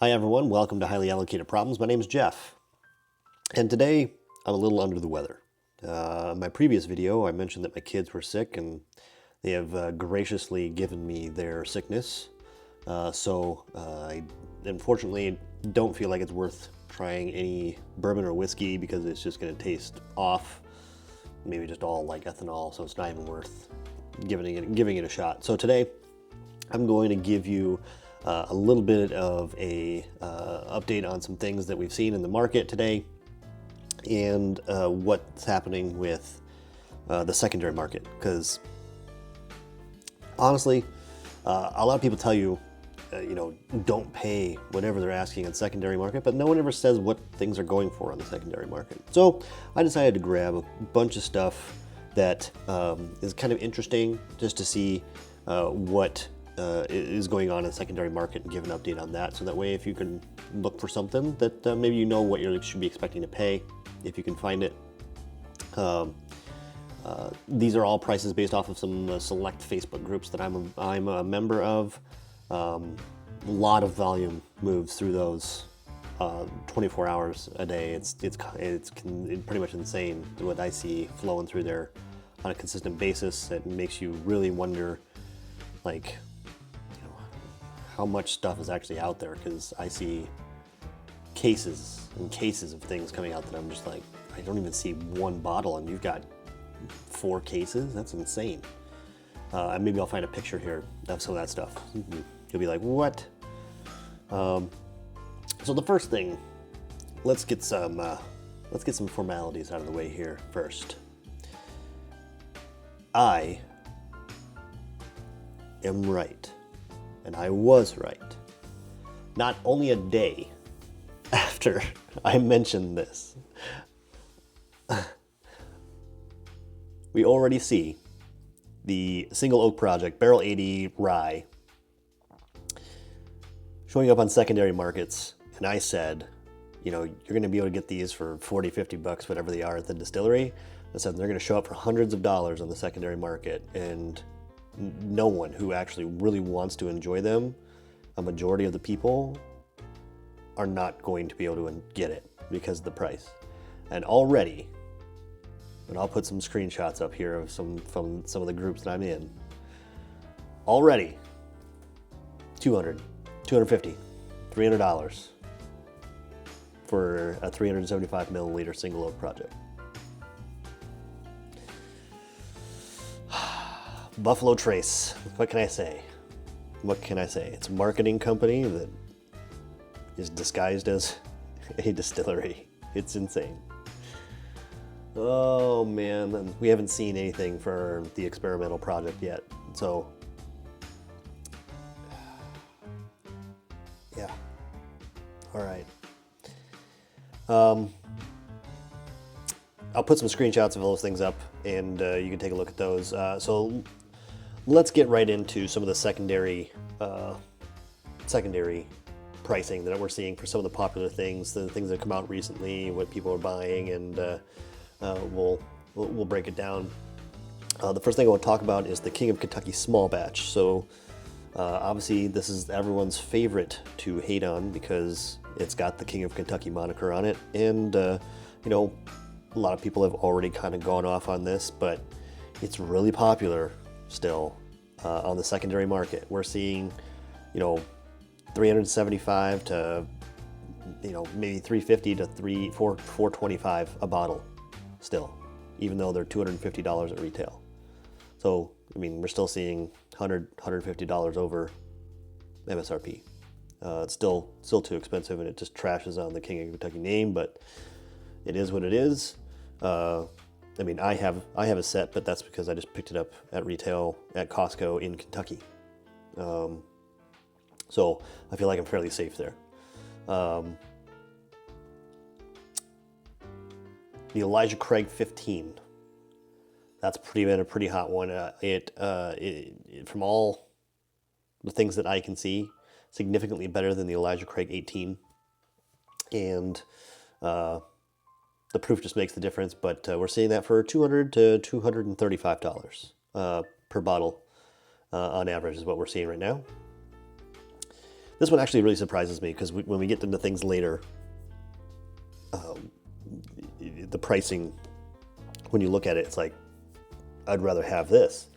Hi everyone, welcome to Highly Allocated Problems. My name is Jeff, and today I'm a little under the weather. In my previous video, I mentioned that my kids were sick, and they have graciously given me their sickness. I unfortunately don't feel like it's worth trying any bourbon or whiskey because it's just going to taste off. Maybe just all like ethanol, so it's not even worth giving it a shot. So today, I'm going to give you a little bit of a update on some things that we've seen in the market today and what's happening with the secondary market. Because honestly, a lot of people tell you, don't pay whatever they're asking in secondary market, but no one ever says what things are going for on the secondary market. So I decided to grab a bunch of stuff that is kind of interesting just to see what is going on in the secondary market and give an update on that. So that way, if you can look for something that maybe you know what you should be expecting to pay, if you can find it. These are all prices based off of some select Facebook groups that I'm a member of. A lot of volume moves through those 24 hours a day. It's pretty much insane what I see flowing through there on a consistent basis. It makes you really wonder, like, how much stuff is actually out there, because I see cases and cases of things coming out that I'm just like, I don't even see one bottle and you've got 4 cases? That's insane. And maybe I'll find a picture here of some of that stuff. You'll be like, what? So the first thing, let's get some formalities out of the way here first. I am right. And I was right. Not only a day after I mentioned this, we already see the Single Oak Project Barrel 80 Rye showing up on secondary markets. And I said, you're going to be able to get these for 40, 50 bucks, whatever they are at the distillery. I said they're going to show up for hundreds of dollars on the secondary market. And no one who actually really wants to enjoy them, a majority of the people, are not going to be able to get it because of the price. And already, and I'll put some screenshots up here of from some of the groups that I'm in, already $200, $250, $300 for a 375 milliliter Single Oak Project. Buffalo Trace, what can I say? What can I say? It's a marketing company that is disguised as a distillery. It's insane. Oh man, and we haven't seen anything for the experimental project yet. So, yeah. All right. I'll put some screenshots of all those things up, and you can take a look at those. So let's get right into some of the secondary pricing that we're seeing for some of the popular things, the things that come out recently, what people are buying, and we'll break it down. The first thing I want to talk about is the King of Kentucky Small Batch. So obviously this is everyone's favorite to hate on because it's got the King of Kentucky moniker on it, and a lot of people have already kind of gone off on this, but it's really popular still on the secondary market. We're seeing, 375 to, maybe 350 to 425 a bottle still, even though they're $250 at retail. So, we're still seeing $150 over MSRP. It's still too expensive, and it just trashes on the King of Kentucky name, but it is what it is. I have a set, but that's because I just picked it up at retail at Costco in Kentucky. So I feel like I'm fairly safe there. The Elijah Craig 15. That's been a pretty hot one. It from all the things that I can see, significantly better than the Elijah Craig 18. And the proof just makes the difference, but we're seeing that for $200 to $235 per bottle on average is what we're seeing right now. This one actually really surprises me because when we get into things later, the pricing, when you look at it, it's like, I'd rather have this.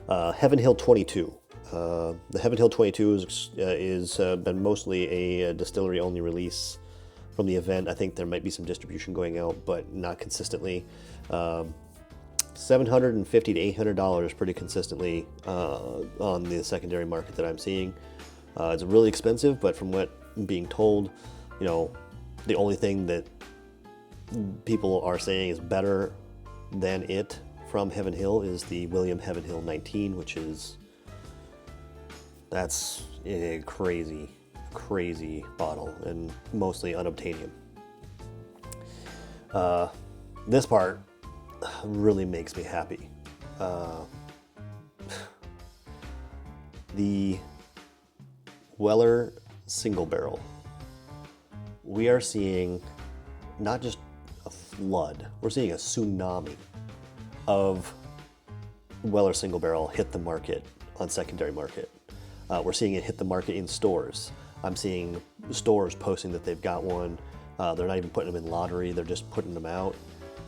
Heaven Hill 22. The Heaven Hill 22 is been mostly a distillery-only release from the event. I think there might be some distribution going out, but not consistently. $750 to $800 pretty consistently on the secondary market that I'm seeing. It's really expensive, but from what I'm being told, you know, the only thing that people are saying is better than it from Heaven Hill is the William Heaven Hill 19, which is, that's a crazy bottle and mostly unobtainium. This part really makes me happy. The Weller single barrel. We are seeing not just a flood, we're seeing a tsunami of Weller single barrel hit the market on secondary market. We're seeing it hit the market in stores. I'm seeing stores posting that they've got one. They're not even putting them in lottery, they're just putting them out.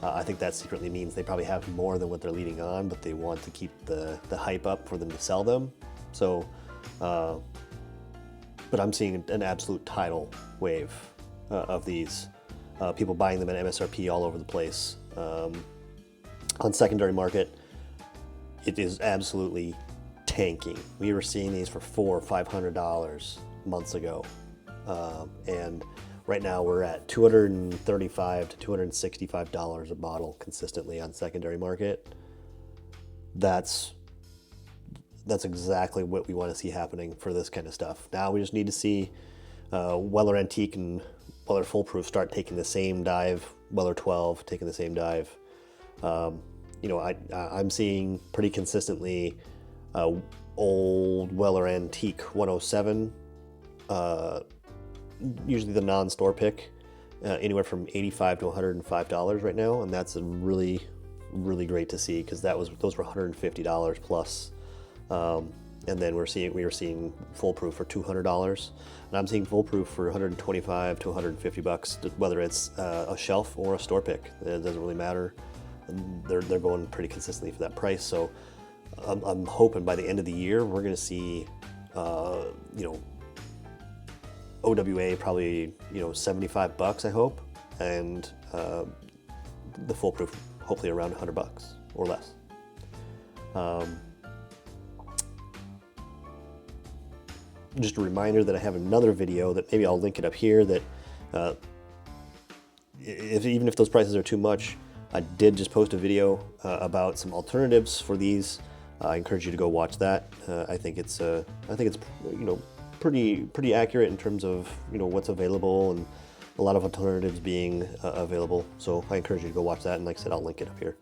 I think that secretly means they probably have more than what they're leading on, but they want to keep the hype up for them to sell them. So, but I'm seeing an absolute tidal wave of these. People buying them at MSRP all over the place. On secondary market, it is absolutely tanking. We were seeing these for $400 or $500 months ago. And right now we're at $235 to $265 a bottle consistently on secondary market. That's exactly what we want to see happening for this kind of stuff. Now we just need to see Weller Antique and Weller Foolproof start taking the same dive, Weller 12 taking the same dive. You know, I'm seeing pretty consistently old Weller Antique 107, usually the non-store pick, anywhere from $85 to $105 right now, and that's a really great to see because those were $150 plus. And then we were seeing Foolproof for $200, and I'm seeing Foolproof for $125 to $150, whether it's a shelf or a store pick. It doesn't really matter. They're going pretty consistently for that price. So I'm hoping by the end of the year we're going to see, you know, OWA probably, you know, $75 I hope, and the Foolproof hopefully around $100 or less. Just a reminder that I have another video that maybe I'll link it up here that even if those prices are too much, I did just post a video about some alternatives for these. I encourage you to go watch that. I think it's you know, pretty accurate in terms of, you know, what's available and a lot of alternatives being available. So I encourage you to go watch that, and like I said, I'll link it up here.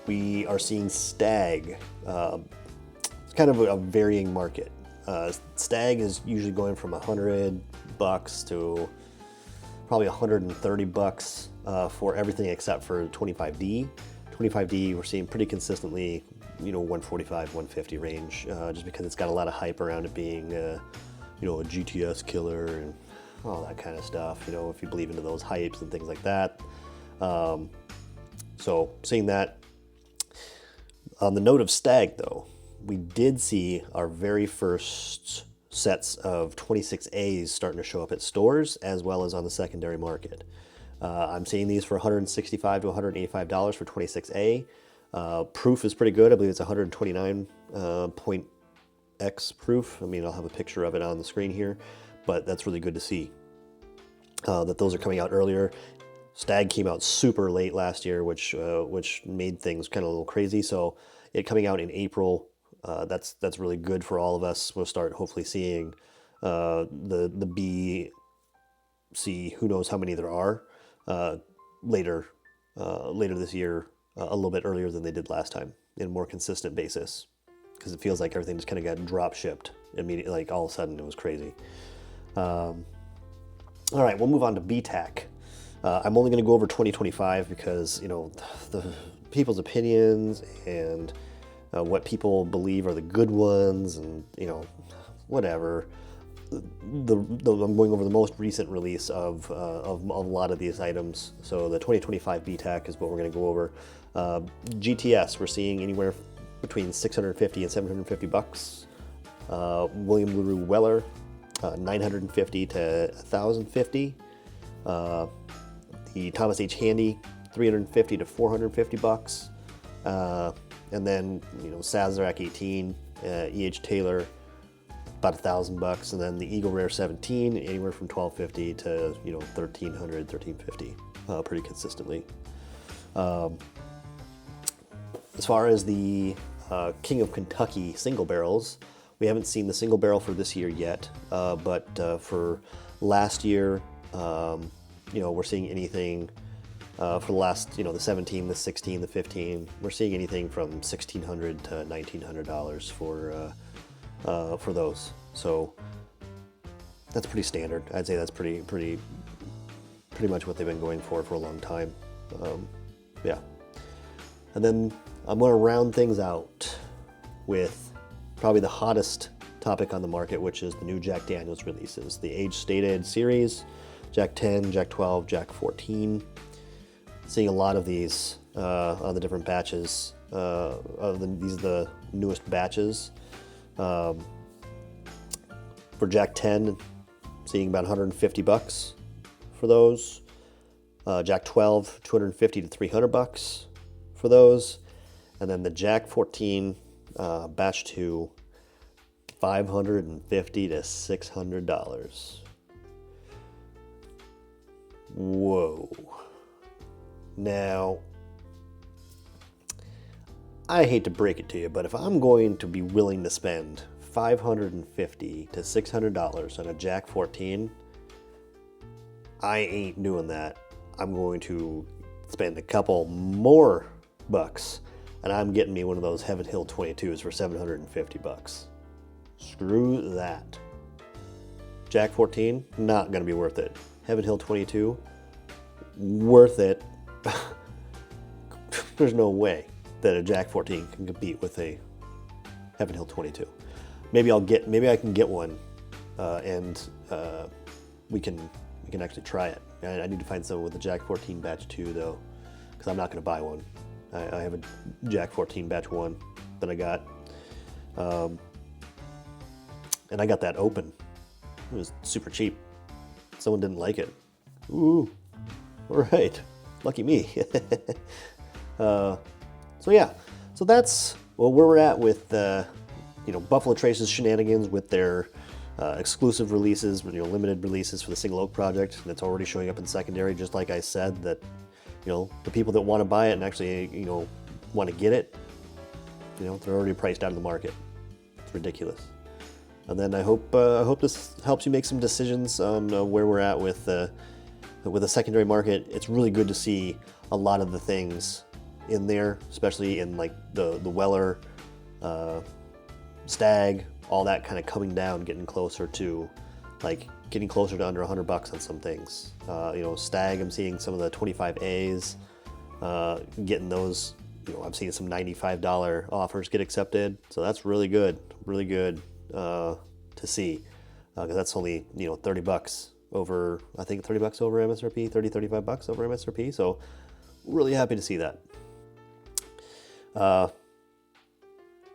We are seeing Stagg. It's kind of a varying market. Stagg is usually going from $100 to probably $130 for everything except for 25D. 25D we're seeing pretty consistently, you know, 145, 150 range, just because it's got a lot of hype around it being, you know, a GTS killer and all that kind of stuff. You know, if you believe into those hypes and things like that. So seeing that. On the note of Stagg, though, we did see our very first sets of 26As starting to show up at stores as well as on the secondary market. I'm seeing these for $165 to $185 for 26A. Proof is pretty good. I believe it's 129 point X proof. I mean, I'll have a picture of it on the screen here, but that's really good to see that those are coming out earlier. Stagg came out super late last year, which made things kind of a little crazy. So it coming out in April, that's really good for all of us. We'll start hopefully seeing the B, C, who knows how many there are, later this year, a little bit earlier than they did last time, in a more consistent basis, because it feels like everything just kind of got drop shipped immediately. Like all of a sudden, it was crazy. All right, we'll move on to BTAC. I'm only going to go over 2025 because, you know, the people's opinions and what people believe are the good ones, and whatever. I'm going over the most recent release of a lot of these items. So the 2025 BTAC is what we're going to go over. GTS, we're seeing anywhere between 650 and 750 bucks. William LaRue Weller, 950 to 1,050. The Thomas H. Handy, 350 to 450 bucks. And then Sazerac 18, E.H. Taylor, about 1,000 bucks, and then the Eagle Rare 17, anywhere from 1,250 to 1,300, 1,350, pretty consistently. As far as the King of Kentucky single barrels, we haven't seen the single barrel for this year yet, but for last year, we're seeing anything for the last, the 17, the 16, the 15. We're seeing anything from $1,600 to $1,900 for those. So that's pretty standard. I'd say that's pretty much what they've been going for a long time. Yeah. And then I'm going to round things out with probably the hottest topic on the market, which is the new Jack Daniel's releases. The age-stated series, Jack 10, Jack 12, Jack 14. Seeing a lot of these on the different batches. These are the newest batches. For Jack 10, seeing about 150 bucks for those. Jack 12, 250 to 300 bucks for those. And then the Jack 14 batch 2, $550 to $600. Whoa. Now, I hate to break it to you, but if I'm going to be willing to spend $550 to $600 on a Jack 14, I ain't doing that. I'm going to spend a couple more bucks, and I'm getting me one of those Heaven Hill 22s for 750 bucks. Screw that. Jack 14, not going to be worth it. Heaven Hill 22, worth it. There's no way that a Jack 14 can compete with a Heaven Hill 22. Maybe I can get one, and we can actually try it. I need to find someone with a Jack 14 batch 2 though, because I'm not going to buy one. I have a Jack 14 batch 1 that I got, and I got that open. It was super cheap. Someone didn't like it. Ooh, all right, lucky me. So yeah, so that's where we're at with Buffalo Trace's shenanigans with their exclusive releases, limited releases for the Single Oak Project. That's already showing up in secondary, just like I said, that the people that want to buy it and actually want to get it, they're already priced out of the market. It's ridiculous. And then I hope this helps you make some decisions on where we're at with the secondary market. It's really good to see a lot of the things in there, especially in like the Weller, Stagg, all that kind of coming down, getting closer to under 100 bucks on some things. Stagg, I'm seeing some of the 25As, getting those. I'm seeing some $95 offers get accepted, so that's really good to see, because that's only 30 bucks over, I think 30 bucks over MSRP, 35 bucks over MSRP. So really happy to see that.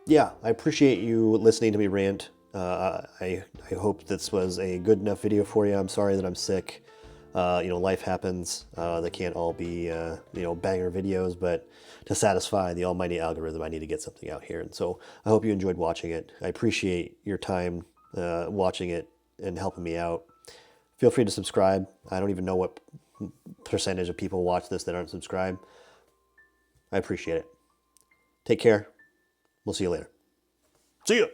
Yeah, I appreciate you listening to me rant. I hope this was a good enough video for you. I'm sorry that I'm sick. Life happens. They can't all be, banger videos, but to satisfy the almighty algorithm, I need to get something out here. And so I hope you enjoyed watching it. I appreciate your time watching it and helping me out. Feel free to subscribe. I don't even know what percentage of people watch this that aren't subscribed. I appreciate it. Take care. We'll see you later. See ya.